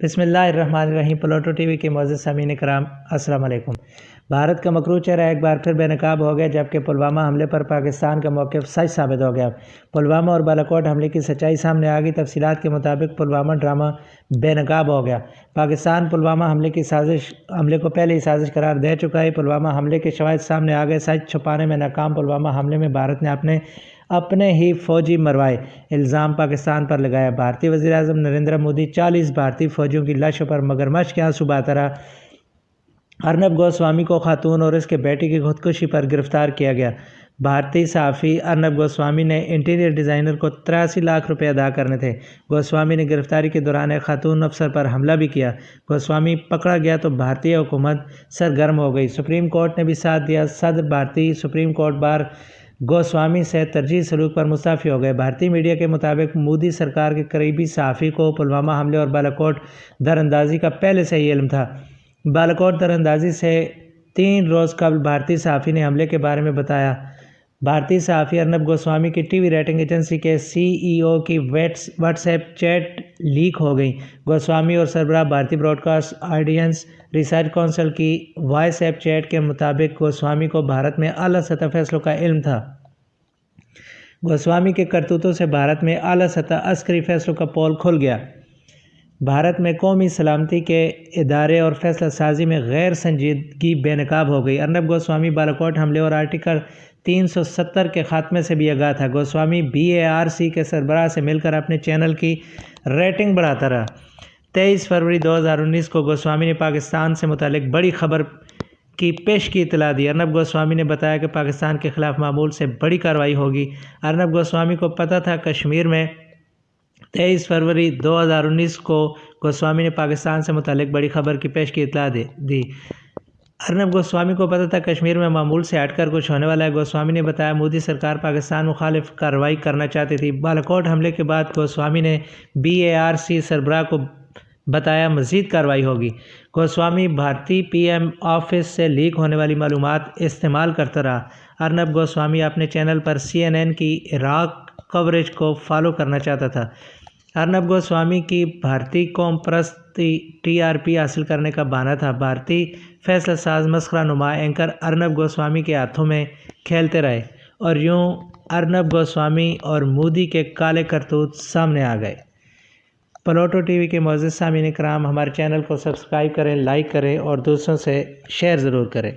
बिस्मिल्लाहिर्रहमानिर्रहीम। Pluto TV के मोअज़्ज़ज़ सामीन कराम, अस्सलाम वालेकुम। भारत का मकरू चेहरा एक बार फिर बेनकाब हो गया, जबकि पुलवामा हमले पर पाकिस्तान का मौक़िफ़ सच साबित हो गया। पुलवामा और बालाकोट हमले की सच्चाई सामने आ गई। तफसीलात के मुताबिक पुलवामा ड्रामा बेनकाब हो गया। पाकिस्तान पुलवामा हमले को पहले ही साजिश करार दे चुका है। पुलवामा हमले के शवाहिद सामने आ गए। सच छुपाने में नाकाम पुलवामा हमले में भारत ने अपने ही फौजी मरवाए इल्ज़ाम पाकिस्तान पर लगाया। भारतीय वज़ीर-ए-आज़म नरेंद्र मोदी 40 भारतीय फौजियों की लाशों पर मगरमच्छ के आंसू बहाता रहा। अर्नब गोस्वामी को खातून और उसके बेटे की खुदकुशी पर गिरफ्तार किया गया। भारतीय सहाफ़ी अर्नब गोस्वामी ने इंटीरियर डिज़ाइनर को 83 लाख रुपए अदा करने थे। गोस्वामी ने गिरफ्तारी के दौरान एक खातून अफसर पर हमला भी किया। गोस्वामी पकड़ा गया तो भारतीय हुकूमत सरगर्म हो गई। सुप्रीम कोर्ट ने भी साथ दिया। सदर भारतीय सुप्रीम कोर्ट बार गोस्वामी से तरजीह सलूक पर मुस्तफ़ी हो गए। भारतीय मीडिया के मुताबिक मोदी सरकार के करीबी सहाफ़ी को पुलवामा हमले और बालाकोट दरअंदाजी का पहले से ही इल्म था। बालाकोट दरअंदाजी से 3 रोज़ कबल भारतीय सहाफ़ी ने हमले के बारे में बताया। भारतीय सहाफ़ी अर्नब गोस्वामी की टीवी रेटिंग एजेंसी के CEO की व्हाट्सएप चैट लीक हो गई। गोस्वामी और सरबराह भारतीय ब्रॉडकास्ट ऑडियंस रिसर्च काउंसिल की व्हाट्सएप चैट के मुताबिक गोस्वामी को भारत में आला सतह फैसलों का इल्म था। गोस्वामी के करतूतों से भारत में आला सतह अस्करी फैसलों का पोल खुल गया। भारत में कौमी सलामती के इदारे और फैसला साजी में गैर संजीदगी बेनकाब हो गई। अर्नब गोस्वामी बालाकोट हमले और आर्टिकल 370 के खात्मे से भी आगाह था। गोस्वामी BARC के सरबराह से मिलकर अपने चैनल की रेटिंग बढ़ाता रहा। 23 फरवरी 2019 को गोस्वामी ने पाकिस्तान से मुतालिक बड़ी खबर की पेश की इतला दी। अर्नब गोस्वामी ने बताया कि पाकिस्तान के खिलाफ मामूल से बड़ी कार्रवाई होगी। अर्नब गोस्वामी को पता था कश्मीर में 23 फरवरी 2019 को गोस्वामी ने पाकिस्तान से मुतालिक बड़ी खबर की पेश की इतला दी। अर्नब गोस्वामी को पता था कश्मीर में मामूल से हटकर कुछ होने वाला है। गोस्वामी ने बताया मोदी सरकार पाकिस्तान मुखालिफ कार्रवाई करना चाहती थी। बालाकोट हमले के बाद गोस्वामी ने BARC सरबराह को बताया मज़ीद कार्रवाई होगी। गोस्वामी भारतीय PM ऑफिस से लीक होने वाली मालूमात इस्तेमाल करता रहा। अर्नब गोस्वामी अपने चैनल पर CNN की इराक कवरेज को फॉलो करना चाहता था। अर्नब गोस्वामी की भारतीय कौम परस्ती TRP हासिल करने का बहाना था। भारतीय फैसला साज मस्खरा नुमा एंकर अर्नब गोस्वामी के हाथों में खेलते रहे और यूं अर्नब गोस्वामी और मोदी के काले करतूत सामने आ गए। प्लूटो टीवी के मोअज़्ज़ज़ सामीन कराम, हमारे चैनल को सब्सक्राइब करें, लाइक करें और दूसरों से शेयर ज़रूर करें।